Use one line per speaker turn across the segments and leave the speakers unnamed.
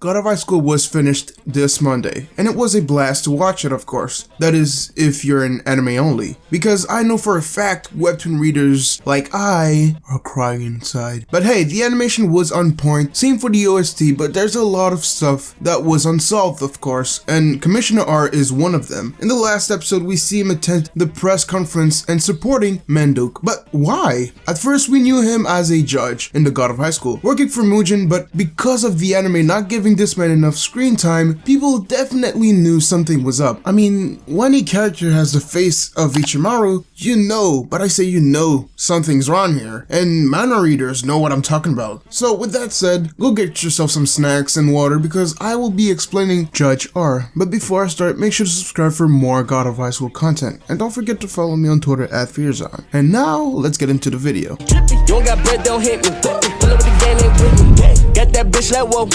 God of High School was finished this Monday, and it was a blast to watch it, of course. That is, if you're an anime only. Because I know for a fact webtoon readers like I are crying inside. But hey, the animation was on point, same for the OST, but there's a lot of stuff that was unsolved, of course, and Commissioner R is one of them. In the last episode, we see him attend the press conference and supporting Menduk. But why? At first, we knew him as a judge in the God of High School, working for Mugen, but because of the anime not giving this man enough screen time, people definitely knew something was up. I mean, when a character has the face of Ichimaru, you know, but I say you know, something's wrong here, and manga readers know what I'm talking about. So with that said, go get yourself some snacks and water because I will be explaining Judge R. But before I start, make sure to subscribe for more God of High School content, and don't forget to follow me on Twitter at Fearzon. And now, let's get into the video.
You don't got bread, don't hit me. Pull up the game, ain't with me. Got that bitch like whoa.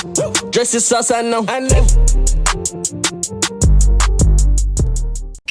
Dress this sauce, I know.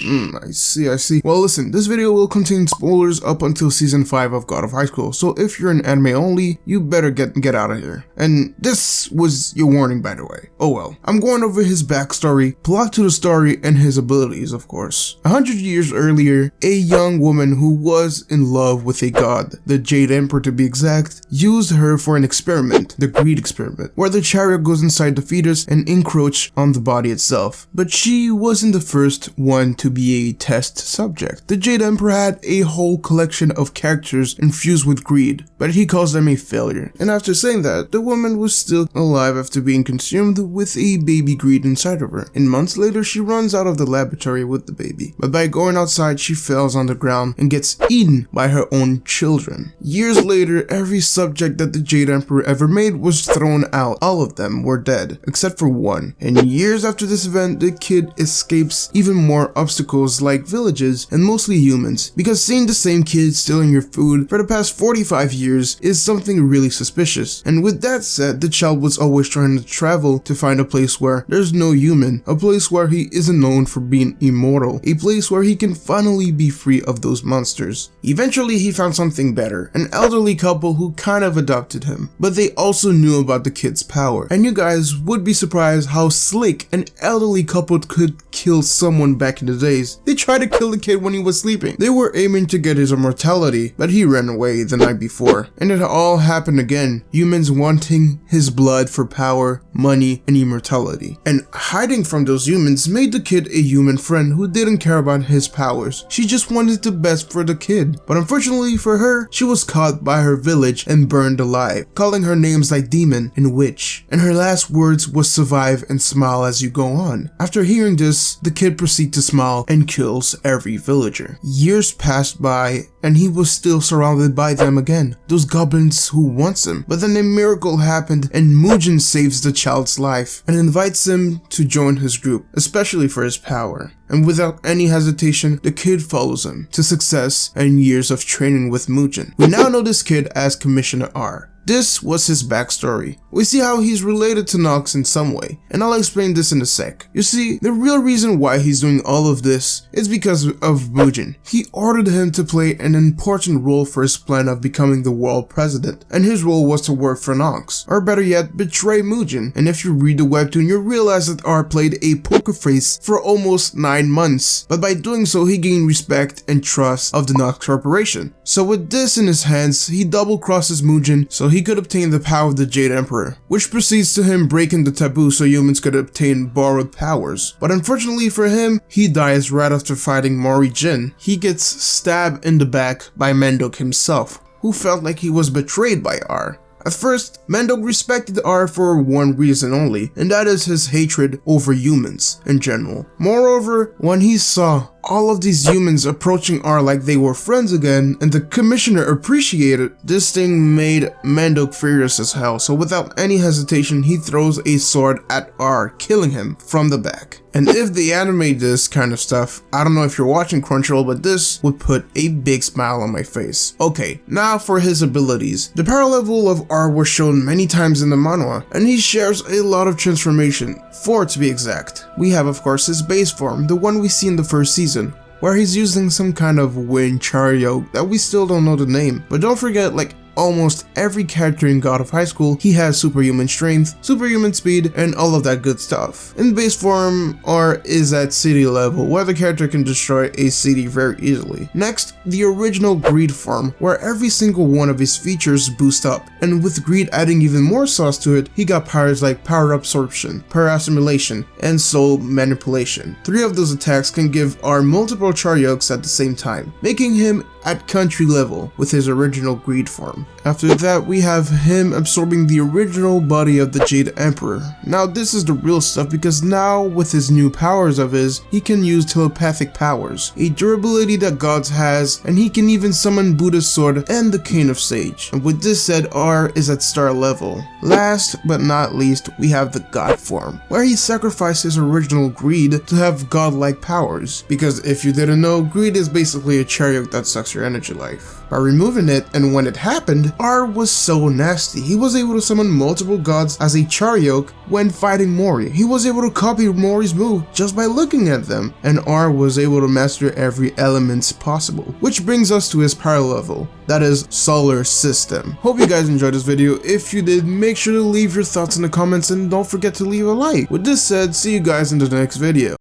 I see. Well, listen, this video will contain spoilers up until season 5 of God of High School, so if you're an anime only, you better get out of here. And this was your warning, by the way. Oh well. I'm going over his backstory, plot to the story, and his abilities, of course. 100 years earlier, a young woman who was in love with a god, the Jade Emperor to be exact, used her for an experiment, the greed experiment, where the chariot goes inside the fetus and encroach on the body itself. But she wasn't the first one to be a test subject. The Jade Emperor had a whole collection of characters infused with greed, but he calls them a failure. And after saying that, the woman was still alive after being consumed with a baby greed inside of her. And months later, she runs out of the laboratory with the baby. But by going outside, she falls on the ground and gets eaten by her own children. Years later, every subject that the Jade Emperor ever made was thrown out. All of them were dead, except for one. And years after this event, the kid escapes even more obstacles like villages and mostly humans, because seeing the same kid stealing your food for the past 45 years is something really suspicious. And with that said, the child was always trying to travel to find a place where there's no human, a place where he isn't known for being immortal, a place where he can finally be free of those monsters. Eventually he found something better, an elderly couple who kind of adopted him, but they also knew about the kid's power. And you guys would be surprised how slick an elderly couple could kill someone back in the day. They tried to kill the kid when he was sleeping. They were aiming to get his immortality, but he ran away the night before. And it all happened again. Humans wanting his blood for power, money, and immortality. And hiding from those humans made the kid a human friend who didn't care about his powers. She just wanted the best for the kid. But unfortunately for her, she was caught by her village and burned alive, calling her names like demon and witch. And her last words was survive and smile as you go on. After hearing this, the kid proceeds to smile and kills every villager. Years passed by and he was still surrounded by them again, those goblins who wants him. But then a miracle happened and Mugen saves the child's life and invites him to join his group, especially for his power. And without any hesitation, the kid follows him to success and years of training with Mugen. We now know this kid as Commissioner R. This was his backstory. We see how he's related to Nox in some way, and I'll explain this in a sec. You see, the real reason why he's doing all of this is because of Mugen. He ordered him to play an important role for his plan of becoming the world president, and his role was to work for Nox, or better yet, betray Mugen. And if you read the webtoon, you'll realize that R played a poker face for almost 9 months, but by doing so, he gained respect and trust of the Nox Corporation. So with this in his hands, he double-crosses Mugen so he could obtain the power of the Jade Emperor, which proceeds to him breaking the taboo so humans could obtain borrowed powers. But unfortunately for him, he dies right after fighting Mori Jin. He gets stabbed in the back by Menduk himself, who felt like he was betrayed by R. At first, Menduk respected R for one reason only, and that is his hatred over humans in general. Moreover, when he saw all of these humans approaching R like they were friends again, and the commissioner appreciated, this thing made Menduk furious as hell, so without any hesitation he throws a sword at R, killing him from the back. And if they animate this kind of stuff, I don't know if you're watching Crunchyroll, but this would put a big smile on my face. Okay, now for his abilities. The power level of R was shown many times in the manhwa, and he shares a lot of transformation, 4 to be exact. We have of course his base form, the one we see in the first season, where he's using some kind of wind chariot that we still don't know the name. But don't forget, like, almost every character in God of High School, he has superhuman strength, superhuman speed, and all of that good stuff. In base form, R is at city level, where the character can destroy a city very easily. Next, the original Greed form, where every single one of his features boost up, and with Greed adding even more sauce to it, he got powers like power absorption, power assimilation, and soul manipulation. 3 of those attacks can give R multiple char yokes at the same time, making him at country level with his original Greed form. After that, we have him absorbing the original body of the Jade Emperor. Now this is the real stuff, because now with his new powers of his, he can use telepathic powers, a durability that gods has, and he can even summon Buddha's sword and the Cane of Sage. And with this said, R is at star level. Last but not least, we have the God form, where he sacrificed his original Greed to have godlike powers, because if you didn't know, Greed is basically a chariot that sucks your energy life. By removing it, and when it happened, R was so nasty. He was able to summon multiple gods as a char yoke when fighting Mori. He was able to copy Mori's move just by looking at them, and R was able to master every element possible. Which brings us to his power level, that is Solar System. Hope you guys enjoyed this video. If you did, make sure to leave your thoughts in the comments and don't forget to leave a like. With this said, see you guys in the next video.